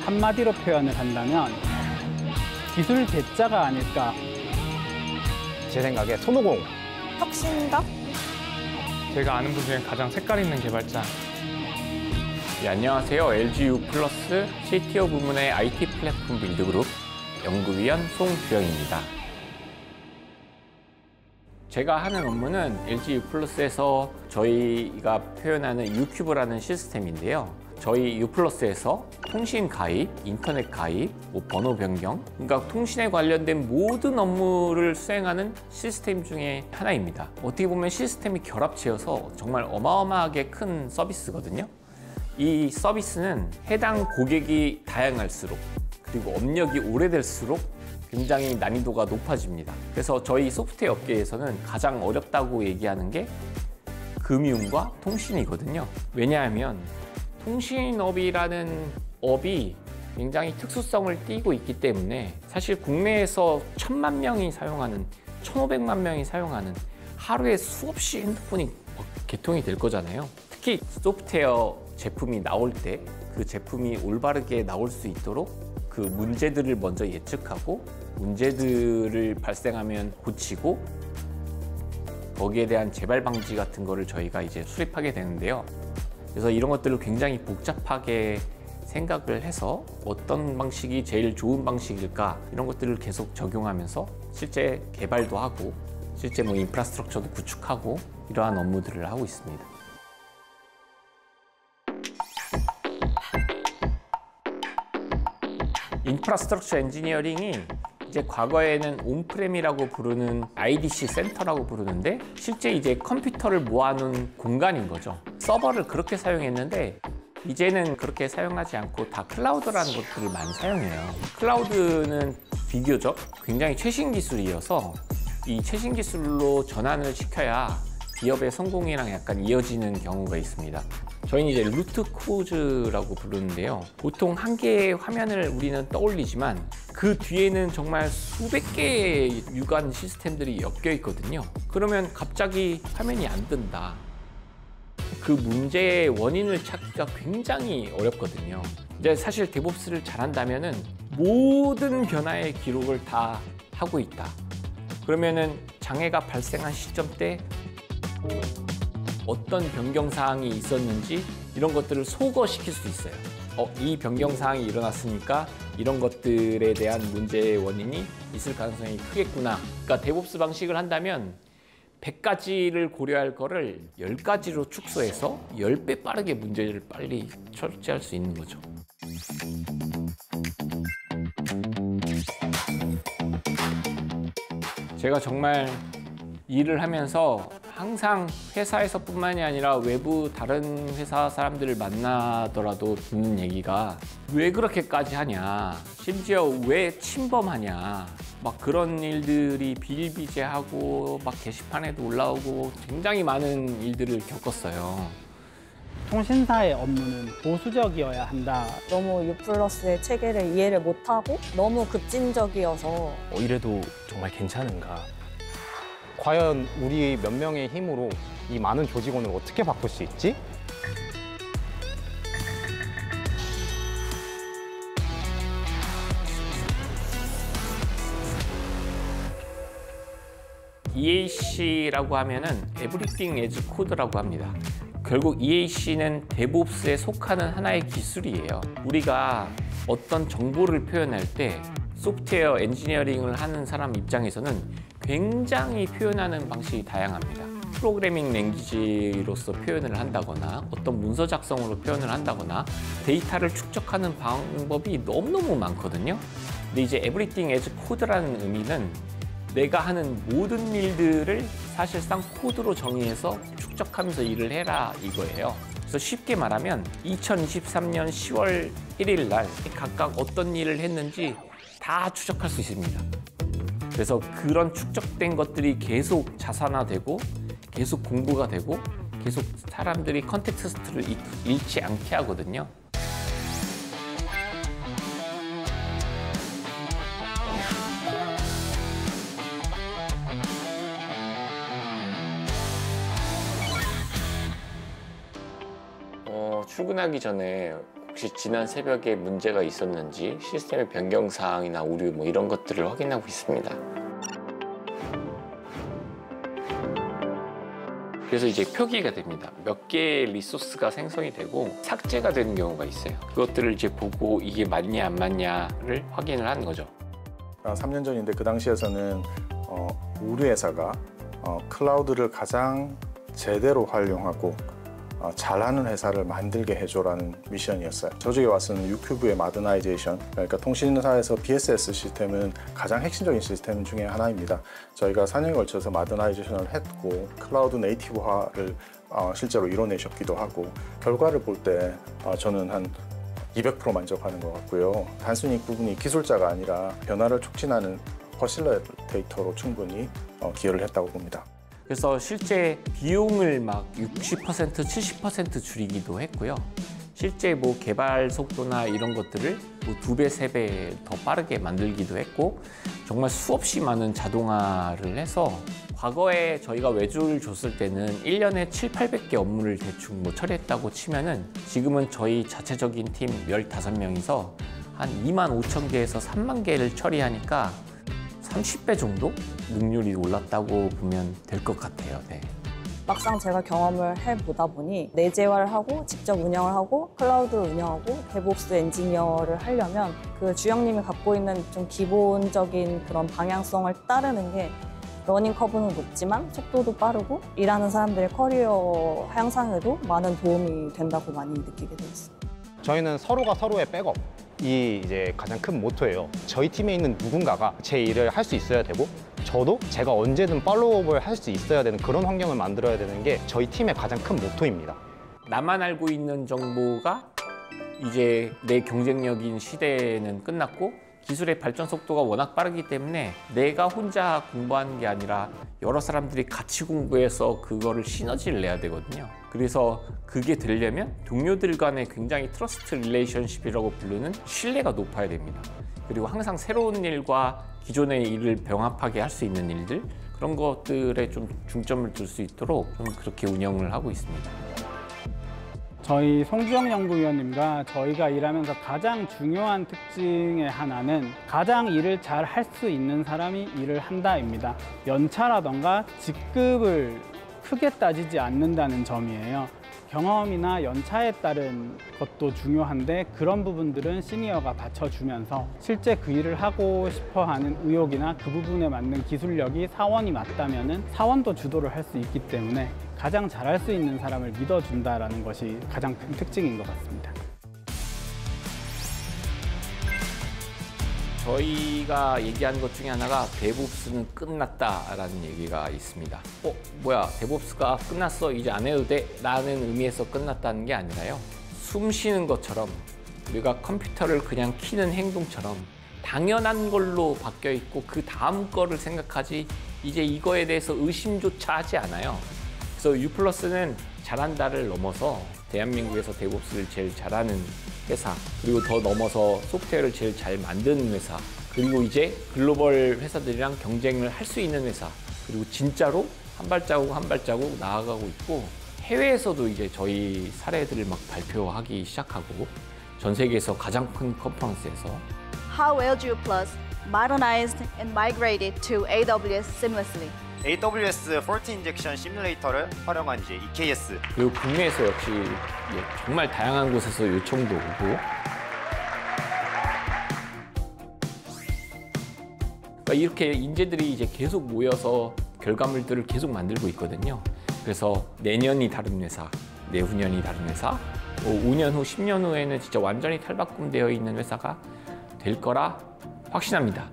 한마디로 표현을 한다면 기술 대자가 아닐까. 제 생각에 손오공. 혁신가? 제가 아는 분 중에 가장 색깔 있는 개발자. 네, 안녕하세요. LG U 플러스 CTO 부문의 IT 플랫폼 빌드그룹 연구위원 송주영입니다. 제가 하는 업무는 LG U 플러스에서 저희가 표현하는 U큐브라는 시스템인데요. 저희 U 플러스에서 통신 가입, 인터넷 가입, 번호 변경, 그러니까 통신에 관련된 모든 업무를 수행하는 시스템 중에 하나입니다. 어떻게 보면 시스템이 결합체여서 정말 어마어마하게 큰 서비스거든요. 이 서비스는 해당 고객이 다양할수록 그리고 업력이 오래될수록 굉장히 난이도가 높아집니다. 그래서 저희 소프트웨어 업계에서는 가장 어렵다고 얘기하는 게 금융과 통신이거든요. 왜냐하면 통신업이라는 업이 굉장히 특수성을 띠고 있기 때문에 사실 국내에서 1000만 명이 사용하는, 1500만 명이 사용하는 하루에 수없이 핸드폰이 개통이 될 거잖아요. 특히 소프트웨어 제품이 나올 때 그 제품이 올바르게 나올 수 있도록 그 문제들을 먼저 예측하고 문제들을 발생하면 고치고 거기에 대한 재발 방지 같은 거를 저희가 이제 수립하게 되는데요. 그래서 이런 것들을 굉장히 복잡하게 생각을 해서 어떤 방식이 제일 좋은 방식일까 이런 것들을 계속 적용하면서 실제 개발도 하고 실제 인프라스트럭처도 구축하고 이러한 업무들을 하고 있습니다. 인프라스트럭처 엔지니어링이 이제 과거에는 온프렘이라고 부르는 IDC 센터라고 부르는데 실제 이제 컴퓨터를 모아놓은 공간인 거죠. 서버를 그렇게 사용했는데 이제는 그렇게 사용하지 않고 다 클라우드라는 것들을 많이 사용해요. 클라우드는 비교적 굉장히 최신 기술이어서 이 최신 기술로 전환을 시켜야 기업의 성공이랑 약간 이어지는 경우가 있습니다. 저희는 이제 루트 코즈라고 부르는데요. 보통 한 개의 화면을 우리는 떠올리지만 그 뒤에는 정말 수백 개의 유관 시스템들이 엮여 있거든요. 그러면 갑자기 화면이 안 뜬다. 그 문제의 원인을 찾기가 굉장히 어렵거든요. 이제 사실 데브옵스를 잘한다면은 모든 변화의 기록을 다 하고 있다. 그러면은 장애가 발생한 시점 때 어떤 변경사항이 있었는지 이런 것들을 소거시킬 수 있어요. 이 변경사항이 일어났으니까 이런 것들에 대한 문제의 원인이 있을 가능성이 크겠구나. 그러니까 데브옵스 방식을 한다면 100가지를 고려할 거를 10가지로 축소해서 10배 빠르게 문제를 빨리 처리할 수 있는 거죠. 제가 정말 일을 하면서 항상 회사에서뿐만이 아니라 외부 다른 회사 사람들을 만나더라도 듣는 얘기가 왜 그렇게까지 하냐, 심지어 왜 침범하냐, 막 그런 일들이 비일비재하고 막 게시판에도 올라오고 굉장히 많은 일들을 겪었어요. 통신사의 업무는 보수적이어야 한다. 너무 U 플러스의 체계를 이해를 못하고 너무 급진적이어서 이래도 정말 괜찮은가? 과연 우리 몇 명의 힘으로 이 많은 조직원을 어떻게 바꿀 수 있지? EAC라고 하면은 Everything as Code라고 합니다. 결국 EAC는 데브옵스에 속하는 하나의 기술이에요. 우리가 어떤 정보를 표현할 때 소프트웨어 엔지니어링을 하는 사람 입장에서는 굉장히 표현하는 방식이 다양합니다. 프로그래밍 랭귀지로서 표현을 한다거나 어떤 문서 작성으로 표현을 한다거나 데이터를 축적하는 방법이 너무너무 많거든요. 근데 이제 Everything as Code라는 의미는 내가 하는 모든 일들을 사실상 코드로 정의해서 축적하면서 일을 해라 이거예요. 그래서 쉽게 말하면 2023년 10월 1일 날 각각 어떤 일을 했는지 다 추적할 수 있습니다. 그래서 그런 축적된 것들이 계속 자산화되고 계속 공부가 되고 계속 사람들이 컨텍스트를 잃지 않게 하거든요. 출근하기 전에 혹시 지난 새벽에 문제가 있었는지 시스템의 변경 사항이나 오류 뭐 이런 것들을 확인하고 있습니다. 그래서 이제 표기가 됩니다. 몇 개의 리소스가 생성이 되고 삭제가 되는 경우가 있어요. 그것들을 이제 보고 이게 맞냐 안 맞냐를 확인을 하는 거죠. 3년 전인데 그 당시에서는 우리 회사가 클라우드를 가장 제대로 활용하고 잘하는 회사를 만들게 해줘라는 미션이었어요. 저쪽에 와서는 유큐브의 마더나이제이션, 그러니까 통신사에서 BSS 시스템은 가장 핵심적인 시스템 중에 하나입니다. 저희가 4년에 걸쳐서 마더나이제이션을 했고 클라우드 네이티브화를 실제로 이뤄내셨기도 하고 결과를 볼 때 저는 한 200% 만족하는 것 같고요. 단순히 그분이 기술자가 아니라 변화를 촉진하는 퍼실리테이터로 충분히 기여를 했다고 봅니다. 그래서 실제 비용을 막 60%, 70% 줄이기도 했고요. 실제 뭐 개발 속도나 이런 것들을 뭐 2배, 3배 더 빠르게 만들기도 했고 정말 수없이 많은 자동화를 해서 과거에 저희가 외주를 줬을 때는 1년에 700~800개 업무를 대충 뭐 처리했다고 치면은 지금은 저희 자체적인 팀 15명이서 한 25,000개에서 3만 개를 처리하니까 30배 정도 능률이 올랐다고 보면 될 것 같아요. 네. 막상 제가 경험을 해보다 보니 내재화를 하고 직접 운영을 하고 클라우드를 운영하고 데브옵스 엔지니어를 하려면 그 주영님이 갖고 있는 좀 기본적인 그런 방향성을 따르는 게 러닝 커브는 높지만 속도도 빠르고 일하는 사람들의 커리어 향상에도 많은 도움이 된다고 많이 느끼게 되었어요. 저희는 서로가 서로의 백업이 이제 가장 큰 모토예요. 저희 팀에 있는 누군가가 제 일을 할 수 있어야 되고 저도 제가 언제든 팔로우업을 할 수 있어야 되는 그런 환경을 만들어야 되는 게 저희 팀의 가장 큰 모토입니다. 나만 알고 있는 정보가 이제 내 경쟁력인 시대는 끝났고 기술의 발전 속도가 워낙 빠르기 때문에 내가 혼자 공부하는 게 아니라 여러 사람들이 같이 공부해서 그거를 시너지를 내야 되거든요. 그래서 그게 되려면 동료들 간의 굉장히 트러스트 릴레이션십이라고 부르는 신뢰가 높아야 됩니다. 그리고 항상 새로운 일과 기존의 일을 병합하게 할 수 있는 일들 그런 것들에 좀 중점을 둘 수 있도록 좀 그렇게 운영을 하고 있습니다. 저희 송주영 연구위원님과 저희가 일하면서 가장 중요한 특징의 하나는 가장 일을 잘 할 수 있는 사람이 일을 한다입니다. 연차라던가 직급을 크게 따지지 않는다는 점이에요. 경험이나 연차에 따른 것도 중요한데 그런 부분들은 시니어가 받쳐주면서 실제 그 일을 하고 싶어하는 의욕이나 그 부분에 맞는 기술력이 사원이 맞다면 사원도 주도를 할 수 있기 때문에 가장 잘할 수 있는 사람을 믿어준다는 것이 가장 큰 특징인 것 같습니다. 저희가 얘기하는 것 중에 하나가 데브옵스는 끝났다라는 얘기가 있습니다. 뭐야, 데브옵스가 끝났어, 이제 안 해도 돼? 라는 의미에서 끝났다는 게 아니라요. 숨 쉬는 것처럼 우리가 컴퓨터를 그냥 키는 행동처럼 당연한 걸로 바뀌어 있고 그 다음 거를 생각하지 이제 이거에 대해서 의심조차 하지 않아요. 그래서 U+는 잘한다를 넘어서 대한민국에서 데브옵스를 제일 잘하는 회사, 그리고 더 넘어서 소프트웨어를 제일 잘 만드는 회사, 그리고 이제 글로벌 회사들이랑 경쟁을 할 수 있는 회사, 그리고 진짜로 한 발자국 한 발자국 나아가고 있고 해외에서도 이제 저희 사례들을 막 발표하기 시작하고 전 세계에서 가장 큰 컨퍼런스에서 How LGU Plus modernized and migrated to AWS seamlessly. AWS Fault Injection 시뮬레이터를 활용한 이제 EKS 그리고 국내에서 역시 정말 다양한 곳에서 요청도 오고 그러니까 이렇게 인재들이 이제 계속 모여서 결과물들을 계속 만들고 있거든요. 그래서 내년이 다른 회사, 내후년이 다른 회사, 5년 후, 10년 후에는 진짜 완전히 탈바꿈되어 있는 회사가 될 거라 확신합니다.